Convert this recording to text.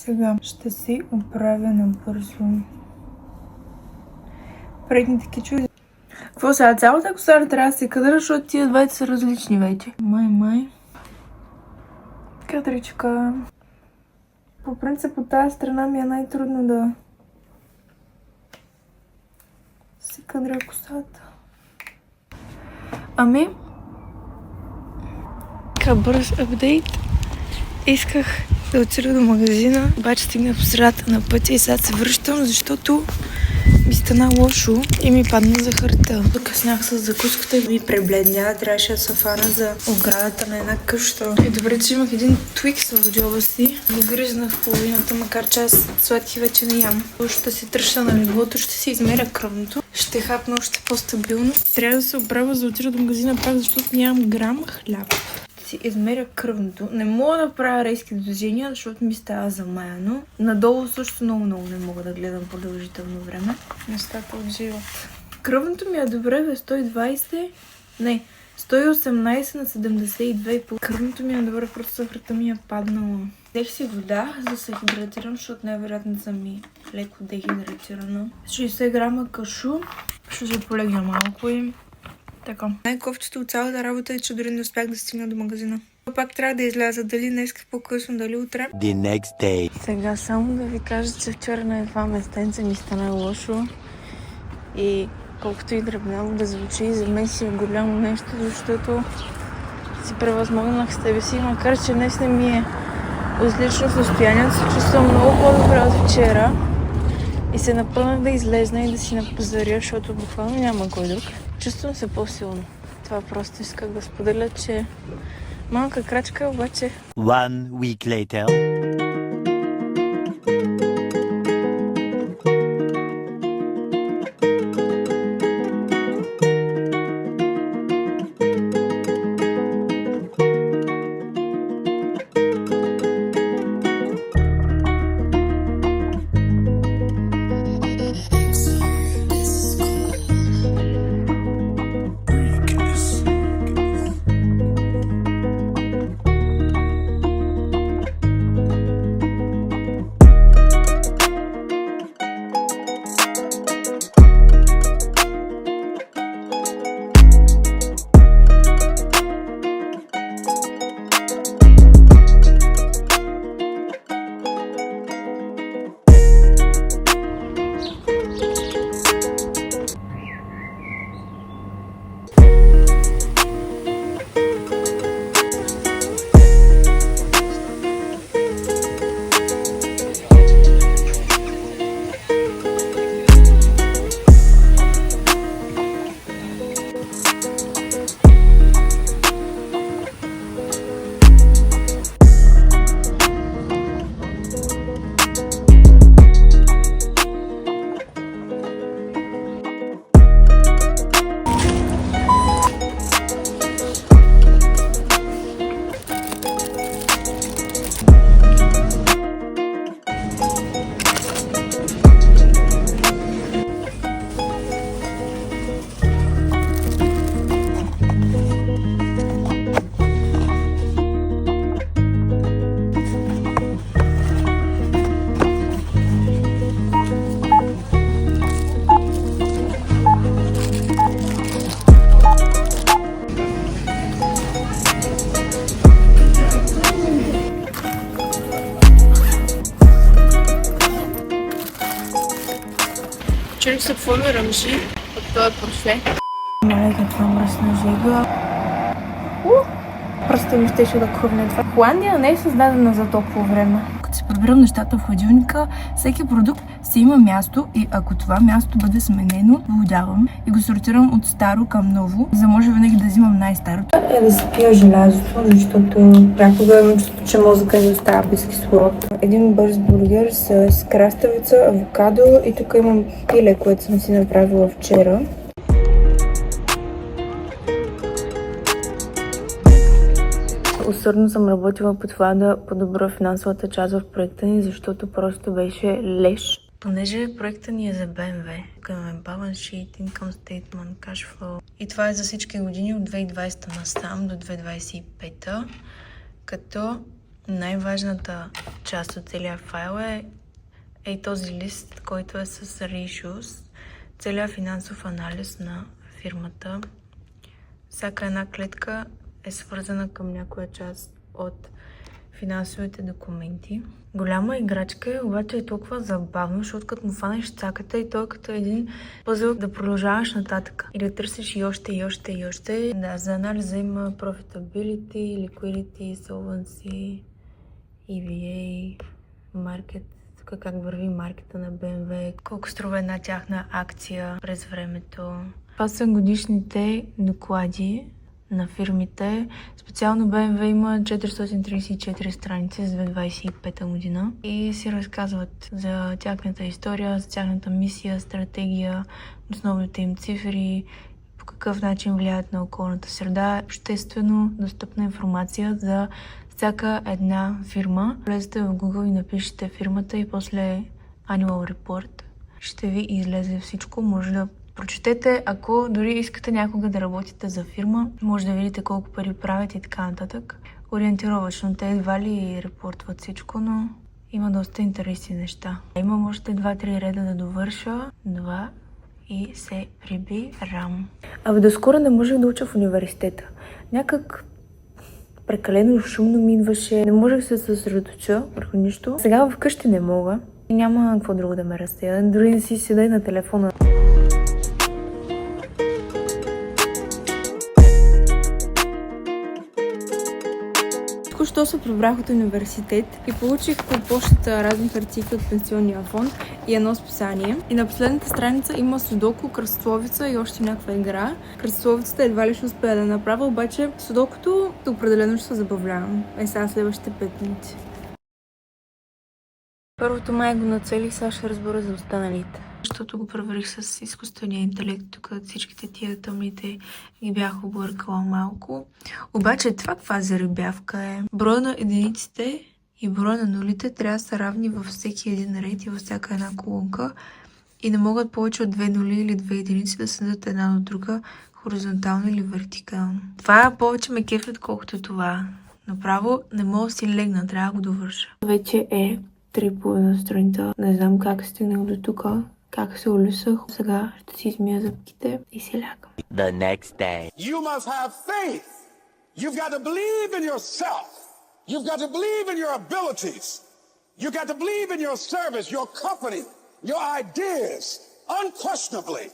Сега ще си оправя набързо предните кичури. Какво сега? Цялата коса трябва да се кадра, защото тия двете са различни вече. Май. Кадричка. По принцип от тази страна ми е най-трудно да си кадра косата. Ами, така бърз апдейт. Исках да отида до магазина, обаче стигнах по средата на пътя и сега се връщам, защото ми стана лошо и ми падна захарта. Закъснях с закуската и ми пребледня. Трябваше да се фана за оградата на една къща. И добре, че имах един твикс в джоба си. Гръзнах в половината, макар че аз сладки вече не ям. Ще си тръща на леглото, ще си измеря кръвното. Ще хапна още по-стабилно. Трябва да се оправя за отида до магазина пак, защото нямам грам хляб. Си измеря кръвното. Не мога да правя резки движения, защото ми става замаяно. Надолу също много не мога да гледам продължително време. Нещата отживат. Кръвното ми е добре, бе 120. Не, 118 на 72,5. Кръвното ми е добре, просто захарта ми е паднала. Взех си вода, за да се хидратирам, защото най-вероятно съм и леко дехидратирана. 60 грама кашу. Ще се полегна малко и така. Най-кофчето от цялата работа е, че дори не успях да стигна до магазина. Пак трябва да изляза, дали днес по-късно, дали утре. The next day. Сега само да ви кажа, че вчера на едва местенце ми стана лошо. И колкото и дребнаво да звучи, за мен си е голямо нещо, защото си превъзмогнах с тебе си, макар че днес не ми е отлично състояние, се чувствам много по-добре от вчера. И се напънах да излезна и да си напозаря, защото буквално няма кой друг. Чувствам се по-силно. Това просто исках да споделя, че малка крачка, обаче... One week later. Чули се какво ме ръмжи от този порше. Мале, каква мръсна жега. Пръста ми щеше да кръвне това. Холандия не е създадена за толкова време. Като си прибирам нещата в хладилника, всеки продукт си има място и ако това място бъде сменено, го отдавам и го сортирам от старо към ново, за да може винаги да взимам най-старото. Е да си пия желязото, защото някога имам чувство, че мозъка ми остава без кислород. Един бърз бургер с краставица, авокадо и тук имам пиле, което съм си направила вчера. Усърдно съм работила по това да подобря финансовата част в проекта ни, защото просто беше леш. Понеже проекта ни е за BMW, тук имаме balance sheet, income statement, cash flow. И това е за всички години от 2020 насам до 2025, като Най-важната част от целия файл е този лист, който е с ratios, целият финансов анализ на фирмата. Всяка една клетка е свързана към някоя част от финансовите документи. Голяма играчка е, обаче е толкова забавно, защото като му фанеш цаката и той като един пъзъл да продължаваш нататък. И да търсиш и още, и още, и още. Да, за анализа има profitability, liquidity, solvency, EVA, market, тук как върви маркета на BMW, колко струва една тяхна акция през времето. Това са годишните доклади на фирмите. Специално BMW има 434 страници за 2025 година и си разказват за тяхната история, за тяхната мисия, стратегия, основните им цифри, по какъв начин влияят на околната среда. Обществено достъпна информация за всяка една фирма. Влезете в Google и напишете фирмата и после Annual Report. Ще ви излезе всичко. Може да прочетете, ако дори искате някога да работите за фирма, може да видите колко пари правят и така нататък. Ориентировачно те едва ли репортват всичко, но има доста интересни неща. Имам още 2-3 реда да довърша. 2 и се прибирам. Абе, доскоро не можех да уча в университета. Някак прекалено шумно ми идваше. Не можех да се съсредоточа върху нищо. Сега вкъщи не мога. Няма какво друго да ме разсея. Дори не си седа и на телефона. Току-що се прибрах от университет и получих по почтата разни хартийки от пенсионния фонд и едно списание. И на последната страница има судоку, кръстословица и още някаква игра. Кръстословицата едва ли ще успея да направя, обаче судокото определено ще се забавлявам. Сега следващите 5 минути. Първото май го нацелих, сега ще разбера за останалите. Защото го проверих с изкуствения интелект, тук всичките тия тъмните ги бях объркала малко. Обаче това каква заребявка е? Броя на единиците и броя на нулите трябва да са равни във всеки един ред и във всяка една колонка и не могат повече от 2 нули или 2 единици да седат една до друга хоризонтално или вертикално. Това повече ме кефи, отколкото това. Направо не мога да си легна, трябва да го довърша. Вече е 3,5 сутринта. Не знам как стигнах до тук. Как се улисах. Сега ще си измия зъбките и си лягам. The next day. You must have faith. You've got to believe in yourself. You've got to believe in your abilities. You've got to believe in your service, your company, your ideas. Unquestionably,